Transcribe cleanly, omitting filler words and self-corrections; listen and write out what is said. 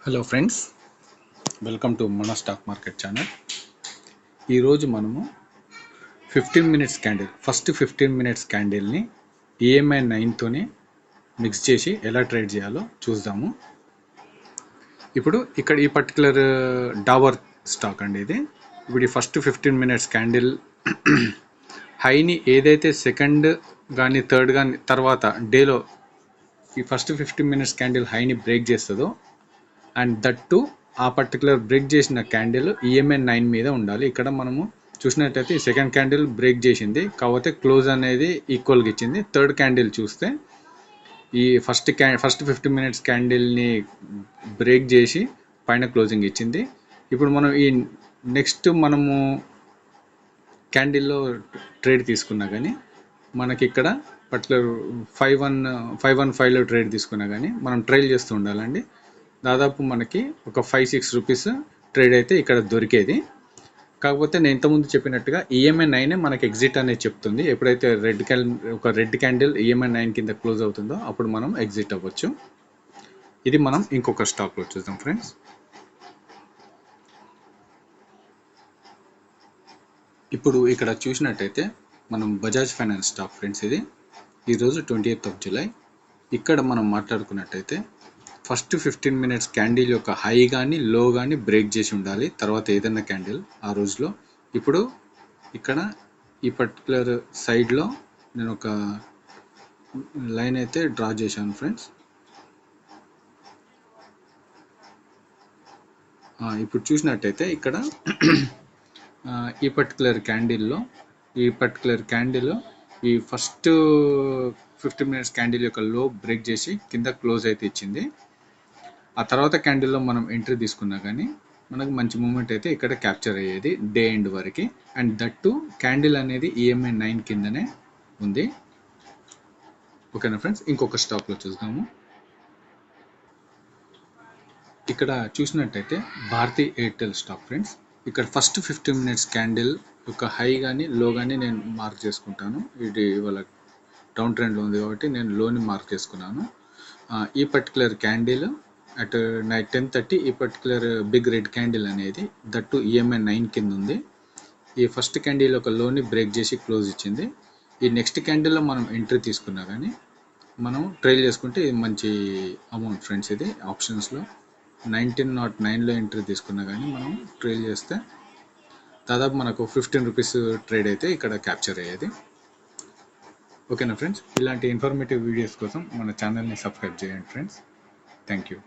Hello friends, welcome to మన stock market channel. ఈరోజు మనము 15 మినిట్స్ క్యాండిల్, ఫస్ట్ 15 మినిట్స్ క్యాండిల్ని EMI 9తోనే మిక్స్ చేసి ఎలా ట్రేడ్ చేయాలో చూద్దాము. ఇప్పుడు ఇక్కడ ఈ పర్టికులర్ డాబర్ స్టాక్ అండి ఇది. ఇప్పుడు ఈ ఫస్ట్ 15 మినిట్స్ క్యాండిల్ హైని ఏదైతే సెకండ్ కానీ థర్డ్ కానీ తర్వాత డేలో ఈ ఫస్ట్ 15 మినిట్స్ క్యాండిల్ హైని బ్రేక్ చేస్తుందో అండ్ దట్ టు ఆ పర్టికులర్ బ్రేక్ చేసిన క్యాండిల్ EMI 9 మీద ఉండాలి. ఇక్కడ మనము చూసినట్టయితే ఈ సెకండ్ క్యాండిల్ బ్రేక్ చేసింది, కాకపోతే క్లోజ్ అనేది ఈక్వల్గా ఇచ్చింది. థర్డ్ క్యాండిల్ చూస్తే ఈ ఫస్ట్ 15 మినిట్స్ క్యాండిల్ని బ్రేక్ చేసి పైన క్లోజింగ్ ఇచ్చింది. ఇప్పుడు మనం ఈ నెక్స్ట్ మనము క్యాండిల్లో ట్రేడ్ తీసుకున్నా కానీ మనకి ఇక్కడ పర్టికులర్ 515లో ట్రేడ్ తీసుకున్నా కానీ మనం ట్రైల్ చేస్తూ ఉండాలండి. దాదాపు మనకి ఒక 5-6 రూపీస్ ట్రేడ్ అయితే ఇక్కడ దొరికేది. కాకపోతే నేను ఇంతకుముందు చెప్పినట్టుగా EMI 9 మనకి ఎగ్జిట్ అనేది చెప్తుంది. ఎప్పుడైతే రెడ్ క్యాండిల్ EMI 9 కింద క్లోజ్ అవుతుందో అప్పుడు మనం ఎగ్జిట్ అవ్వచ్చు. ఇది మనం ఇంకొక స్టాక్లో చూద్దాం ఫ్రెండ్స్. ఇప్పుడు ఇక్కడ చూసినట్టయితే మనం బజాజ్ ఫైనాన్స్ స్టాక్ ఫ్రెండ్స్. ఇది ఈరోజు 20th of July. ఇక్కడ మనం మాట్లాడుకున్నట్టయితే ఫస్ట్ 15 మినిట్స్ క్యాండిల్ యొక్క హై కానీ లో కానీ బ్రేక్ చేసి ఉండాలి, తర్వాత ఏదైనా క్యాండిల్ ఆ రోజులో. ఇప్పుడు ఇక్కడ ఈ పర్టికులర్ సైడ్లో నేను ఒక లైన్ అయితే డ్రా చేశాను ఫ్రెండ్స్. ఇప్పుడు చూసినట్టయితే ఇక్కడ ఈ పర్టికులర్ క్యాండిల్ ఈ ఫస్ట్ 15 మినిట్స్ క్యాండిల్ యొక్క లో బ్రేక్ చేసి కింద క్లోజ్ అయితే ఇచ్చింది. ఆ తర్వాత క్యాండిల్లో మనం ఎంట్రీ తీసుకున్నా కానీ మనకు మంచి మూమెంట్ అయితే ఇక్కడ క్యాప్చర్ అయ్యేది డే ఎండ్ వరకు. అండ్ దట్ టు క్యాండిల్ అనేది EMI 9 కిందనే ఉంది. ఓకేనా ఫ్రెండ్స్, ఇంకొక స్టాక్లో చూద్దాము. ఇక్కడ చూసినట్టయితే భారతీ ఎయిర్టెల్ స్టాక్ ఫ్రెండ్స్. ఇక్కడ ఫస్ట్ 15 మినిట్స్ క్యాండిల్ యొక్క హై కానీ లో కానీ నేను మార్క్ చేసుకుంటాను. ఇది ఇవాళ డౌన్ ట్రెండ్లో ఉంది కాబట్టి నేను లోని మార్క్ చేసుకున్నాను. ఈ పర్టికులర్ క్యాండిల్ అట్ నైట్ 10:30 ఈ పర్టికులర్ బిగ్ రెడ్ క్యాండిల్ అనేది దట్ టు EMI 9 కింద ఉంది. ఈ ఫస్ట్ క్యాండిల్ ఒక లోని బ్రేక్ చేసి క్లోజ్ ఇచ్చింది. ఈ నెక్స్ట్ క్యాండిల్లో మనం ఎంట్రీ తీసుకున్నా కానీ మనం ట్రైల్ చేసుకుంటే ఇది మంచి అమౌంట్ ఫ్రెండ్స్. ఇది ఆప్షన్స్లో 1909లో ఎంట్రీ తీసుకున్నా కానీ మనం ట్రైల్ చేస్తే దాదాపు మనకు 15 రూపీస్ ట్రేడ్ అయితే ఇక్కడ క్యాప్చర్ అయ్యేది. ఓకేనా ఫ్రెండ్స్, ఇలాంటి ఇన్ఫర్మేటివ్ వీడియోస్ కోసం మన ఛానల్ని సబ్స్క్రైబ్ చేయండి ఫ్రెండ్స్. Thank you.